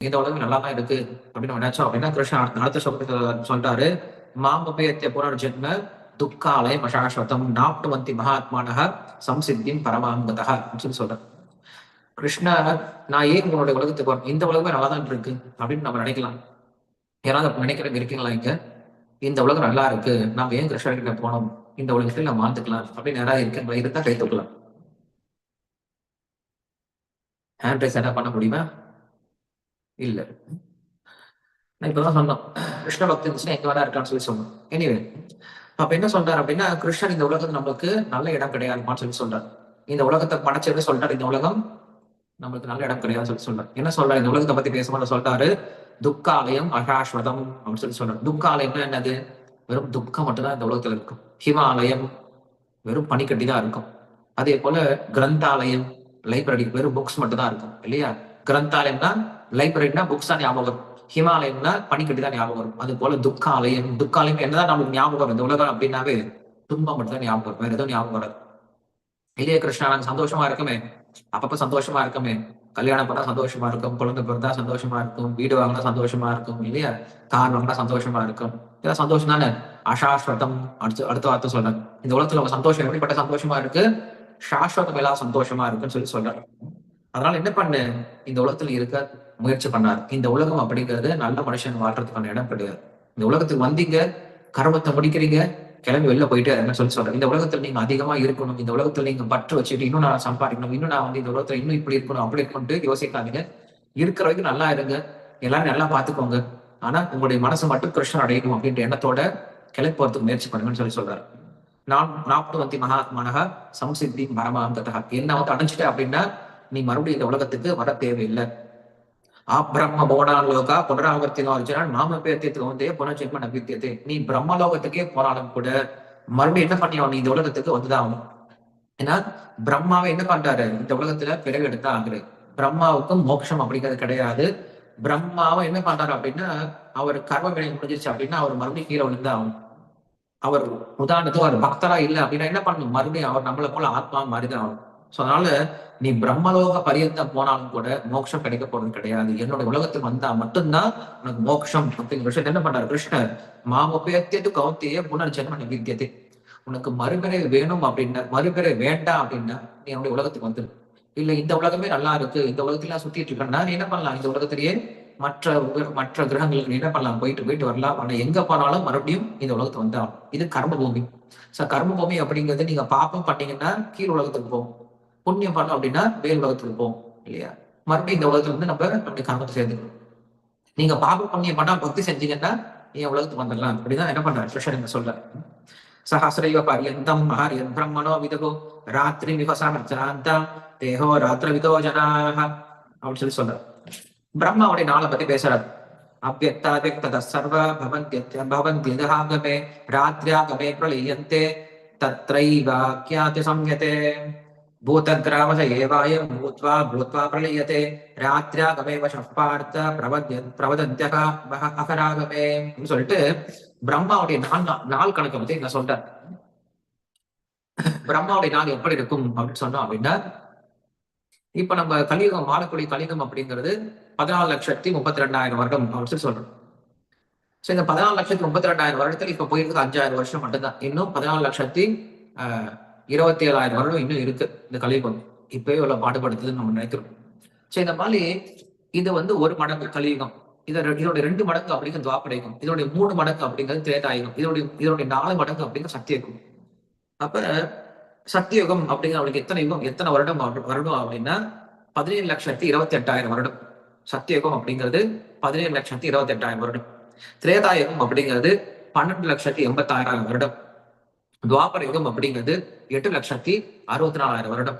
இந்த உலகம் நல்லா தான் இருக்கு அப்படின்னு நம்ம நினைச்சோம் அப்படின்னா கிருஷ்ணன் அடுத்த சொல்றதுல சொல்றாரு, மாமபேத்திய புனர்ஜென்ம துக்காலயம் அசாஸ்வதம் நாப்னுவந்தி மகாத்மானக சம்சித்தியும் பரமாங்கதா அப்படின்னு சொல்லி சொல்றேன். கிருஷ்ணா, நான் ஏன் உங்களுடைய உலகத்துக்கு வரணும், இந்த உலகமே நல்லா தான் இருக்கு அப்படின்னு நம்ம நினைக்கலாம். யாராவது அப்படி நினைக்கிறவங்க இருக்கீங்களா இங்க? இந்த உலகம் நல்லா இருக்கு, நாம ஏன் கிருஷ்ணர்கிட்ட போனோம், இந்த உலகத்தில் நம்ம வாழ்ந்துக்கலாம் அப்படின்னு யாராவது இருக்கீங்களா? இருந்தா கை தூக்கலாம். ஹேண்ட் ரைஸ் என்ன பண்ண முடியுமா? இல்ல. நான் இப்பதான் சொன்னோம், கிருஷ்ண பக்தி இருந்துச்சுன்னா எங்க வேணா இருக்கான்னு சொல்லி சொன்னோம். எனிவே, அப்ப என்ன சொல்றாரு அப்படின்னா, கிருஷ்ணன் இந்த உலகத்துல நம்மளுக்கு நல்ல இடம் கிடையாதுமான்னு சொல்லி சொல்றாரு. இந்த உலகத்தை படைச்சவரே சொல்றாரு, இந்த உலகம் நம்மளுக்கு நல்ல இடம் கிடையாதுன்னு சொல்லி சொல்றாரு. என்ன சொல்றாரு இந்த உலகத்தை பத்தி பேசும்போது சொல்றாரு, துக்காலயம் அசாஸ்வதம் அப்படின்னு சொல்லி சொல்றாரு. துக்காலயம்னா என்னது? வெறும் துக்கம் மட்டும்தான் இந்த உலகத்துல இருக்கும். ஹிமாலயம் வெறும் பனிக்கட்டி தான் இருக்கும். அதே போல கிரந்தாலயம் லைப்ரரி வெறும் புக்ஸ் மட்டும் தான் இருக்கும் இல்லையா? கிரந்தாலயம்னா லைப்ரரினா புக்ஸ் தான் ஞாபகம் வரும். ஹிமாலயம்னா பனிக்கட்டி தான் ஞாபகம் வரும். அது போல துக்காலயம், துக்காலயம் என்னதான் நம்மளுக்கு ஞாபகம் வரும்? இந்த உலகம் அப்படின்னாவே துன்பம் மட்டும் தான் ஞாபகம் வரும், வேற எதுவும் ஞாபகம் வராது இல்லையா? கிருஷ்ணா, நாங்க சந்தோஷமா இருக்கமே, அப்பப்ப சந்தோஷமா இருக்கமே, கல்யாணம் பண்ணா சந்தோஷமா இருக்கும், குழந்தை பிறந்தா சந்தோஷமா இருக்கும், வீடு வாங்கினா சந்தோஷமா இருக்கும் இல்லையா? கார் வாங்கினா சந்தோஷமா இருக்கும். இதெல்லாம் சந்தோஷம் தானே? அசாஸ்வதம். அடுத்த வார்த்தை சொல்றேன், இந்த உலகத்துல நம்ம சந்தோஷம் எப்படிப்பட்ட சந்தோஷமா இருக்கு? சாஸ்வதம் எல்லாம் சந்தோஷமா இருக்குன்னு சொல்லி சொல்றாரு. அதனால என்ன பண்ணு, இந்த உலகத்துல இருக்க முயற்சி பண்ணாரு. இந்த உலகம் அப்படிங்கிறது நல்ல மனுஷன் வாழ்றதுக்கான இடம் கிடையாது. இந்த உலகத்துக்கு வந்தீங்க, கர்மத்தை முடிக்கிறீங்க, கிளம்பி வெளில போயிட்டே இருங்கன்னு சொல்லி சொல்றேன். இந்த உலகத்துல நீங்க அதிகமா இருக்கணும், இந்த உலகத்துல நீங்க பற்று வச்சுட்டு இன்னும் நான் சம்பாதிக்கணும், இன்னும் நான் இந்த உலகத்துல இன்னும் இப்படி இருக்கணும் அப்படி இருக்கணும்ட்டு யோசிக்காதீங்க. இருக்கிற வரைக்கும் நல்லா இருங்க, எல்லாரும் நல்லா பாத்துக்கோங்க. ஆனா உங்களுடைய மனசு மட்டும் கிருஷ்ணன் அடையணும் அப்படின்ற எண்ணத்தோட கிளம்பி போறதுக்கு முயற்சி பண்ணுங்கன்னு சொல்லி சொல்றாரு. நான் நாப்னுவந்தி மகாத்மனக சம்சித்தி பரமாங்கதா. என்ன வந்து அடைஞ்சிட்டேன் அப்படின்னா நீ மறுபடியும் இந்த உலகத்துக்கு வர தேவையில்லை. பிரம்ம போனாலோகா புனராவர்த்தினோ அர்ஜுனன் மாம பேத்தியத்துக்கு வந்து புனர்ஜென்ம நம்பித்தியத்தை. நீ பிரம்மலோகத்துக்கே போனாலும் கூட மறுபடியும் என்ன பண்ணியும் நீ இந்த உலகத்துக்கு வந்துதான் ஆகணும். ஏன்னா பிரம்மாவை என்ன பண்றாரு, இந்த உலகத்துல பிறகு எடுத்தா ஆகுது. பிரம்மாவுக்கும் மோட்சம் அப்படிங்கிறது கிடையாது. பிரம்மாவை என்ன பண்றாரு அப்படின்னா, அவர் கர்ம வினை முடிஞ்சிருச்சு அப்படின்னா அவர் மறுபடியும் கீழே விழுந்தா ஆகும். அவர் உதாரணத்துக்கு அவர் பக்தரா இல்லை அப்படின்னா என்ன பண்ணணும், மறுபடியும் அவர் நம்மளை போல ஆத்மா மாறிதான் ஆகும். சோ அதனால நீ பிரம்மலோக பரியந்தம் போனாலும் கூட மோட்சம் கிடைக்க போறது கிடையாது. என்னோட உலகத்துக்கு வந்தா மட்டும்தான் உனக்கு மோட்சம் அப்படிங்கிற விஷயத்த என்ன பண்றாரு கிருஷ்ணர், மாமுபேத்தியது கௌத்திய புனர்ஜென்ம நிவித்தியதே. உனக்கு மறுபிறை வேணும் அப்படின்னா, மறுபிறை வேண்டாம் அப்படின்னா நீ என்னுடைய உலகத்துக்கு வந்துரு. இல்ல இந்த உலகமே நல்லா இருக்கு, இந்த உலகத்துல நான் சுத்திட்டு இருக்கேன்னா நீ என்ன பண்ணலாம், இந்த உலகத்திலேயே மற்ற மற்ற கிரகங்களுக்கு நீ என்ன பண்ணலாம், போயிட்டு போயிட்டு வரலாம். ஆனா எங்க போனாலும் மறுபடியும் இந்த உலகத்தை வந்தாலும் இது கர்ம பூமி. கர்ம பூமி அப்படிங்கிறது நீங்க பாப்பம் பண்ணீங்கன்னா கீழ் உலகத்துக்கு போகும், புண்ணியம் பண்ணோம் அப்படின்னா மேல் உலகத்துக்கு போகும் இல்லையா? மறுபடியும் இந்த உலகத்துல வந்து நம்ம அப்படி கர்மத்தை சேர்ந்துக்கணும். நீங்க பாபம் புண்ணியம் பண்ணா பக்தி செஞ்சீங்கன்னா நீங்க உலகத்துக்கு வந்துடலாம் அப்படிதான் என்ன பண்றாரு கிருஷ்ணன் சொல்ற. சஹசிரைவ பர்யந்தம் மஹர்யத் பிரம்மணோ விதகோ ராத்திரி விவசாந்தாம் தேகோ ராத்திர விதோ ஜனாக அப்படின்னு சொல்லி சொல்றாரு. பிரம்மாவுடைய நாளை பத்தி பேசுறாரு. அவ்யக்தாவ்யக்தத சர்வ பவந்த்யதாகமே ராத்ர்யாகமே பிரளீயந்தே தத்ரைவாக்யாதி சம்யதே பூதகிராமச ஏவாயம் பூத்வா பூத்வா பிரளீயதே ராத்ர்யாகமே வசः பார்த்த பிரவதந்த்யக அகராகமே சொல்லிட்டு பிரம்மாவுடைய நாள் கணக்கை பத்தி நான் சொல்றேன். பிரம்மாவுடைய நாள் எப்படி இருக்கும் அப்படின்னு சொன்னோம் அப்படின்னா, இப்ப நம்ம கலியுகம் வாழக்கூடிய கலியுகம் அப்படிங்கிறது 14,32,000 வருடம் அப்படின்னு சொல்லி சொல்றோம். சோ இந்த 14,32,000 வருடத்துல இப்ப போயிருக்கு 5,000 வருஷம் மட்டும்தான். இன்னும் 14,27,000 வருடம் இன்னும் இருக்கு இந்த கலியுகம். இப்பவே இவ்வளவு பாடுபடுத்துதுன்னு நம்ம நினைக்கிறோம். சோ இந்த மாதிரி இது வந்து ஒரு மடங்கு கலியுகம். இதோட 2 மடங்கு அப்படிங்கிறது துவாபரயுகம். இதோடைய 3 மடங்கு அப்படிங்கிறது திரேதாயுகம். இதோடைய 4 மடங்கு அப்படிங்கிறது சத்தியயுகம். அப்ப சத்தியுகம் அப்படிங்கிற அவனுக்கு எத்தனை யுகம், எத்தனை வருடம் அப்படின்னா 17,28,000 வருடம். சத்தியுகம் அப்படிங்கிறது 17,28,000 வருடம். திரேதாயுகம் அப்படிங்கிறது 12,86,000 வருடம். துவாபர யுகம் அப்படிங்கிறது 8,64,000 வருடம்.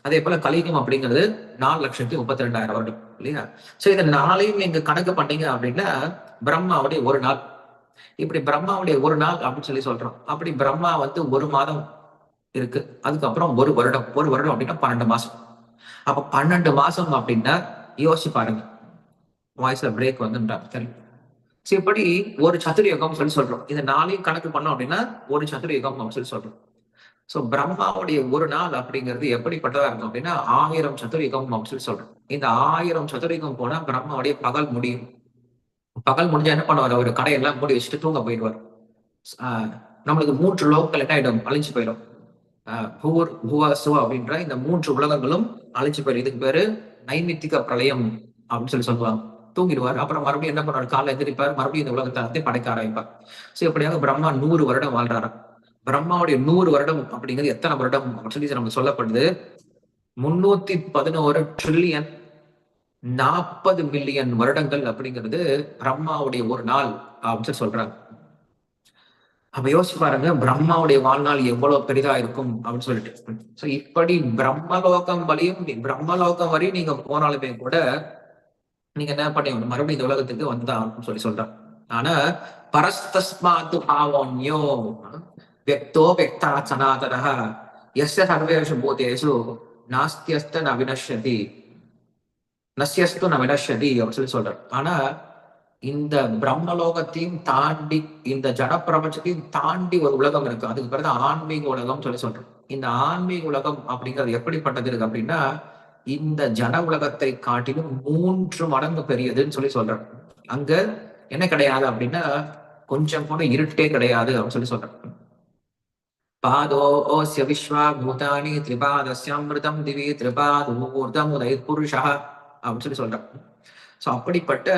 அதே போல கலியுகம் அப்படிங்கிறது 4,32,000 வருடம் இல்லையா? சோ இந்த நாளையும் நீங்க கணக்கு பண்ணீங்க அப்படின்னா பிரம்மாவுடைய ஒரு நாள். இப்படி பிரம்மாவுடைய ஒரு நாள் அப்படின்னு சொல்லி சொல்றோம். அப்படி பிரம்மா வந்து ஒரு மாதம் இருக்கு, அதுக்கப்புறம் ஒரு வருடம். ஒரு வருடம் அப்படின்னா 12 மாசம். அப்ப 12 மாசம் அப்படின்னா யோசிச்சு பாருங்க. வாய்ஸ்ல பிரேக் வந்துட்டாங்க சரி. இப்படி ஒரு சதுரயுகம் சொல்லி சொல்றோம். இந்த நாளையும் கணக்கு பண்ணோம் அப்படின்னா ஒரு சதுரயுகம் அப்படின்னு சொல்லி சொல்றோம். சோ பிரம்மாவுடைய ஒரு நாள் அப்படிங்கிறது எப்படிப்பட்டதா இருக்கும் அப்படின்னா 1000 சதுரயுகம் அப்படின்னு சொல்லி சொல்றோம். இந்த 1000 சதுரயுகம் போனா பிரம்மாவுடைய பகல் முடியும். பகல் முடிஞ்சா என்ன பண்ணுவார்? அவரு கடையெல்லாம் மூடி வச்சுட்டு தூங்க போயிடுவார். ஆஹ் நம்மளுக்கு 3 லோகங்கள் என்ன ஆயிடும்? அழிஞ்சு போயிடும். பூர் புவ சுவ அப்படின்ற இந்த 3 உலகங்களும் அழிஞ்சு போயிடும். இதுக்கு பேரு நைமித்திக பிரளயம் அப்படின்னு சொல்லி சொல்லுவாங்க. தூங்கிடுவார். அப்புறம் மறுபடியும் என்ன பண்ணுவார்? காலைல எந்திரிப்பார், மறுபடியும் இந்த உலகத்தை வந்து படைக்க ஆரம்பிப்பார். சோ இப்படியாக பிரம்மா 100 வருடம் வாழ்றாராம். பிரம்மாவுடைய 100 வருடம் அப்படிங்கிறது எத்தனை வருடம் அப்படின்னு சொல்லி நமக்கு சொல்லப்படுது? 311 ட்ரில்லியன் 40 மில்லியன் வருடங்கள் அப்படிங்கிறது பிரம்மாவுடைய ஒரு நாள் அப்படின்னு சொல்லி சொல்றாங்க. அப்ப யோசிச்சு பாருங்க, பிரம்மாவுடைய வாழ்நாள் எவ்வளவு பெரிதா இருக்கும் அப்படின்னு சொல்லிட்டு. சோ இப்படி பிரம்மலோகம் வரையும் நீங்க போனாலுமே கூட நீங்க என்ன பண்ணீங்க? மறுபடியும் இந்த உலகத்துக்கு வந்தா அப்படின்னு சொல்லி சொல்றாங்க. ஆனா பரஸ்தஸ்மாத்து பாவோன்யோ வெக்தோ வெக்தா சனாதனஹ யஸ்ய சர்வேஷு பூதேஷு நாஸ்தியஸ்த ந வினஷ்யதி நஸ்யஸ்து ந வினஷ்யதி அப்படின்னு சொல்லி சொல்றாரு. ஆனா இந்த பிரம்மலோகத்தையும் தாண்டி இந்த ஜட பிரபஞ்சத்தையும் தாண்டி ஒரு உலகம் இருக்கு. அதுக்கு பிறகு ஆன்மீக உலகம் சொல்லி சொல்றோம். இந்த ஆன்மீக உலகம் அப்படிங்கிறது எப்படிப்பட்டது இருக்கு அப்படின்னா இந்த ஜட உலகத்தை காட்டிலும் 3 மடங்கு பெரியதுன்னு சொல்லி சொல்றோம். அங்க என்ன கிடையாது அப்படின்னா கொஞ்சம் கூட இருட்டே கிடையாது அப்படின்னு சொல்லி சொல்றோம். பாதோஸ்ய விஸ்வா பூதானி திரிபாதஸ்யாமிருதம் திவி திரிபாதூர்தம் உதய புருஷா அப்படின்னு சொல்லி சொல்றோம். சோ அப்படிப்பட்ட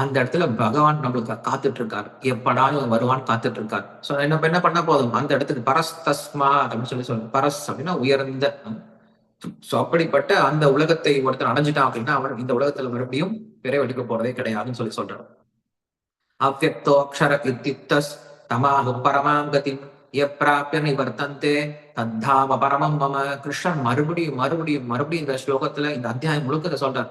அந்த இடத்துல பகவான் நம்மளுக்கு காத்துட்டு இருக்காரு. எப்படா இவன் வருவான்னு காத்துட்டு இருக்காரு. சோ என்ன பண்ண போதும் அந்த இடத்துக்கு பரஸ்தஸ்மா அப்படின்னு சொல்லி சொல்றோம். பரஸ் அப்படின்னா உயர்ந்த. சோ அப்படிப்பட்ட அந்த உலகத்தை ஒருத்தர் அடைஞ்சிட்டான் அப்படின்னா அவர் இந்த உலகத்துல மறுபடியும் பிறவெடுக்க போறதே கிடையாதுன்னு சொல்லி சொல்றாரு. அவ்வக்தோ அக்ஷர இத்யுக்தஸ் தமாஹு பரமாங்கதி எப்ராப்ய நிவர்த்தந்தே தத்தாம பரமம் மம. கிருஷ்ணன் மறுபடியும் மறுபடியும் மறுபடியும் இந்த ஸ்லோகத்துல இந்த அத்தியாயம் முழுக்க சொல்றார்.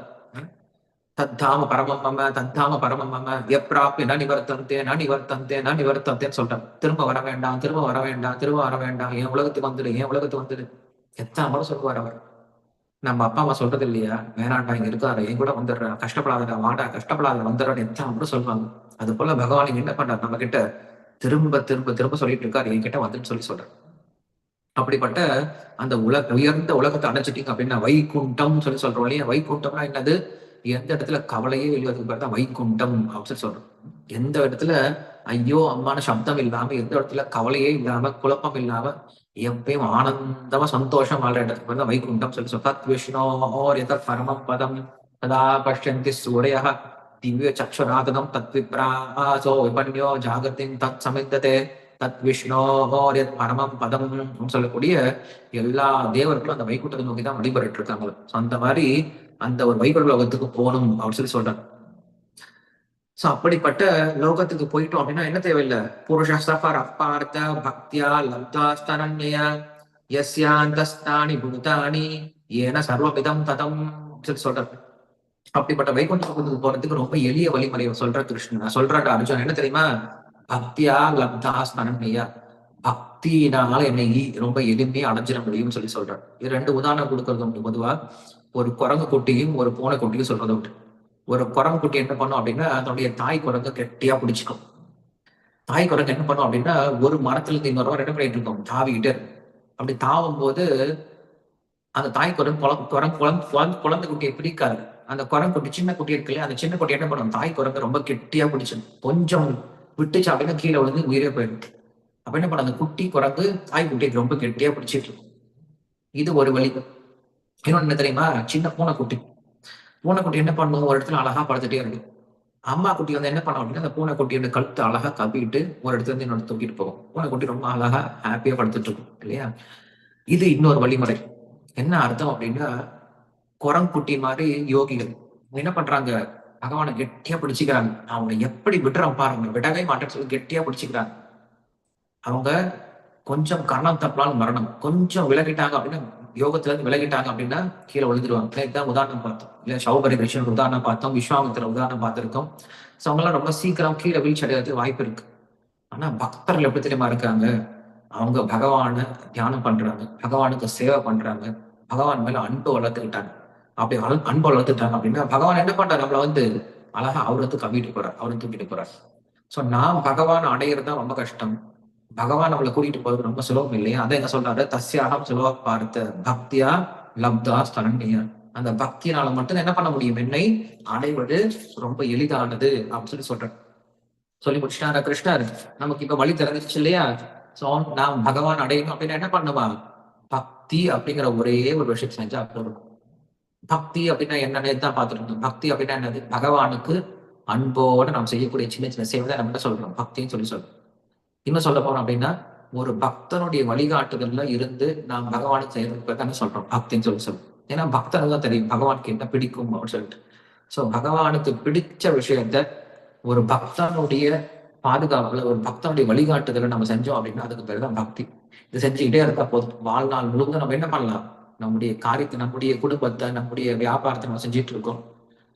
தத்தாம பரமம் மம தத்தாம பரமம் மம எப்ராப்ய ந நிவர்த்தந்தே ந நிவர்த்தந்தே ந நிவர்த்தந்தேன்னு சொல்றார். திரும்ப வர வேண்டாம், திரும்ப வர வேண்டாம், திரும்ப வர வேண்டாம், என் உலகத்துக்கு வந்துடு, என் உலகத்துக்கு வந்துடு. எத்தனை முறை சொல்லுவார் அவர். நம்ம அப்பா அம்மா சொல்றது இல்லையா? வேணாண்டா, இங்க இருக்காரு, என் கூட வந்துடுற, கஷ்டப்படாதடா, வாடா, கஷ்டப்படாத வந்துடுறான்னு எத்தனை முறை சொல்லுவாங்க. அது போல பகவான் இங்க என்ன பண்றாரு? நம்ம கிட்ட திரும்ப திரும்ப திரும்ப சொல்லிட்டு இருக்காரு, என்கிட்ட வந்துன்னு சொல்லி சொல்றாரு. அப்படிப்பட்ட அந்த உயர்ந்த உலகத்தை அடைச்சிட்டீங்க அப்படின்னா வைகுண்டம் சொல்லி சொல்றோம் இல்லையா? வைகுண்டம்னா என்னது? எந்த இடத்துல கவலையே வெளிவதுக்கு பேர் தான் வைகுண்டம் அப்படின்னு சொல்றோம். எந்த இடத்துல ஐயோ அம்மான சப்தம் இல்லாம, எந்த இடத்துல கவலையே இல்லாம, குழப்பம் இல்லாம, எப்பயும் ஆனந்தமா சந்தோஷம் வாழ்ற இடத்துக்கு பேர் தான் வைகுண்டம் சொல்லி சொல்றோம். தத் விஷ்ணோர் பரமம் பதம் ததா பஷ்யந்தி சூரிய திவ்ய சக்ஷுராதனம் தத் விப்ராசோ விபன்யோ ஜாகத்தின் தத் சமித்ததே தத் விஷ்ணோர் பரமம் பதம் சொல்லக்கூடிய எல்லா தேவர்களும் அந்த வைகுண்டத்தை நோக்கி தான் வழிபட்டு இருக்காங்க. அந்த மாதிரி அந்த ஒரு வைகுண்ட லோகத்துக்கு போகணும் அப்படின்னு சொல்லி சொல்றாங்க. சோ அப்படிப்பட்ட லோகத்துக்கு போயிட்டோம் அப்படின்னா என்ன தேவையில்லை? புருஷ சஃபர் அப்பார்த்த பக்தியா லப்தாஸ்தனன்யா யஸ்யாந்தஸ்தானி பூதானி ஏன சர்வவிதம் ததம் சொல்லி சொல்றாரு. அப்படிப்பட்ட வைகுண்ட லோகத்துக்கு போறதுக்கு ரொம்ப எளிய வழிமுறையை சொல்ற கிருஷ்ணன் சொல்றாரு அர்ஜுன். என்ன தெரியுமா? பக்தியா லப்தாஸ்தனன்யா, பக்தியினால என்னை ரொம்ப எளிமையா அடைஞ்சிட முடியும்னு சொல்லி சொல்றாரு. இது 2 உதாரணம் கொடுக்கறது உண்டு. பொதுவா ஒரு குரங்கு குட்டியும் ஒரு பூனை குட்டியும் சொல்றது உண்டு. ஒரு குரங்கு குட்டி என்ன பண்ணும் அப்படின்னா அதனுடைய தாய் குரங்கு கெட்டியா பிடிச்சிக்கும். தாய் குரங்கு என்ன பண்ணும் அப்படின்னா ஒரு மரத்துல இருந்து இன்னொரு என்ன பண்ணிட்டு இருக்கும்? தாவிக்கிட்டே இருக்கும். அப்படி தாவும் போது அந்த தாய் குழந்தை குட்டியை பிடிக்காது. அந்த குரங்கு குட்டி சின்ன குட்டி இருக்கு இல்லையா? அந்த சின்ன குட்டி என்ன பண்ணும்? தாய் குரங்கு ரொம்ப கெட்டியா பிடிச்சிடும். கொஞ்சம் விட்டுச்சு அப்படின்னா கீழே விழுந்து உயிரே போயிடும். அப்ப என்ன பண்ண? அந்த குட்டி குரங்கு தாய் குட்டியை ரொம்ப கெட்டியா பிடிச்சிட்டு இருக்கும். இது ஒரு வழி. இன்னொன்னு என்ன தெரியுமா? சின்ன பூனைக்குட்டி என்ன பண்ணும்? ஒரு இடத்துல அழகா படுத்துட்டே இருக்கு. அம்மா குட்டி வந்து என்ன பண்ணும் அப்படின்னா அந்த பூனைக்குட்டியோட கழுத்து அழகா கவிட்டு ஒரு இடத்துல இருந்து இன்னொரு தூக்கிட்டு போகும். பூனைக்குட்டி ரொம்ப அழகா ஹாப்பியா படுத்துட்டு இருக்கும் இல்லையா? இது இன்னொரு வழிமுறை. என்ன அர்த்தம் அப்படின்னா குரங்குட்டி மாதிரி யோகிகள் என்ன பண்றாங்க? பகவானை கெட்டியா பிடிச்சிக்கிறாங்க. அவங்க எப்படி விடுறான் பாருங்க, விடவே மாட்டேன்னு சொல்லி கெட்டியா பிடிச்சிக்கிறாங்க. அவங்க கொஞ்சம் கர்ணம் தப்பினாலும் மரணம். கொஞ்சம் விலகிட்டாங்க அப்படின்னா யோகத்துல இருந்து விலகிட்டாங்க அப்படின்னா கீழே விழுந்துருவாங்க. இதுதான் உதாரணம் பார்த்தோம் இல்ல? சௌபரி கிருஷ்ணன் உதாரணம் பார்த்தோம், விஸ்வாமித்திர உதாரணம் பார்த்திருக்கோம். சோ அவங்க எல்லாம் ரொம்ப சீக்கிரம் கீழே வீழ்ச்சி அடைறதுக்கு வாய்ப்பு இருக்கு. ஆனா பக்தர்கள் எப்படி தெரியுமா இருக்காங்க? அவங்க பகவானை தியானம் பண்றாங்க, பகவானுக்கு சேவை பண்றாங்க, பகவான் மேல அன்பு வளர்த்துக்கிட்டாங்க. அப்படி அன்பு வளர்த்துட்டாங்க அப்படின்னா பகவான் என்ன பண்றாரு? நம்மள வந்து அழகா அவருக்கு கவிட்டு போறார், அவரு தூக்கிட்டு போறார். சோ நாம் பகவான் அடையிறது தான் ரொம்ப கஷ்டம். பகவான் நம்மளை கூட்டிட்டு போறது ரொம்ப சுலபம் இல்லையா? அதை எங்க சொல்றாரு, தஸ்யாகம் சுலப பார்த்த பக்தியா லப்தா ஸ்தரண்யா. அந்த பக்தியினால மட்டும் என்ன பண்ண முடியும், என்னை அடைவது ரொம்ப எளிதானது அப்படின்னு சொல்றேன். சொல்லி முடிச்சிட்டாரு கிருஷ்ணர். நமக்கு இப்ப வழி திறந்துச்சு இல்லையா? சோ நாம் பகவான் அடையணும் அப்படின்னா என்ன பண்ணுவா, பக்தி அப்படிங்கிற ஒரே ஒரு விஷயம் செஞ்சா போதும். பக்தி அப்படின்னா என்னன்னு தான் பார்த்துட்டு இருந்தோம். பக்தி அப்படின்னா என்னது, பகவானுக்கு அன்போட நாம் செய்யக்கூடிய சின்ன சின்ன சேவை தான் நம்ம என்ன சொல்றோம், பக்தின்னு சொல்லி சொல்றோம். இன்னும் சொல்ல போனோம் அப்படின்னா, ஒரு பக்தனுடைய வழிகாட்டுதல்ல இருந்து நாம் பகவானுக்கு செய்யறதுக்கு தானே சொல்றோம் பக்தின்னு சொல்லி சொல்றோம். ஏன்னா பக்தனுக்கு தான் தெரியும் பகவானுக்கு என்ன பிடிக்கும் அப்படின்னு சொல்லிட்டு. சோ பகவானுக்கு பிடிச்ச விஷயத்த ஒரு பக்தனுடைய பாதுகாப்புல, ஒரு பக்தனுடைய வழிகாட்டுதலை நம்ம செஞ்சோம் அப்படின்னா அதுக்கு பேர் தான் பக்தி. இது செஞ்சுக்கிட்டே இருந்தா போதும். வாழ்நாள் முழுவதும் நம்ம என்ன பண்ணலாம், நம்முடைய காரியத்தை, நம்முடைய குடும்பத்தை, நம்முடைய வியாபாரத்தை நம்ம செஞ்சுட்டு இருக்கோம்.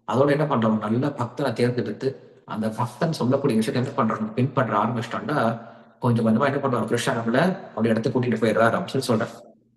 அதோட என்ன பண்றோம், நல்ல பக்தனை தேர்ந்தெடுத்து அந்த பக்தன் சொல்லக்கூடிய விஷயத்தை என்ன பண்றோம், பின்பற்ற ஆரம்பிச்சிட்டோம்னா கொஞ்சம் கொஞ்சமா என்ன பண்றோம், கிருஷ்ணன் நம்மள அப்படி இடத்துக்கு கூட்டிட்டு போயிடுறாரு அப்படின்னு சொல்லி சொல்றேன்.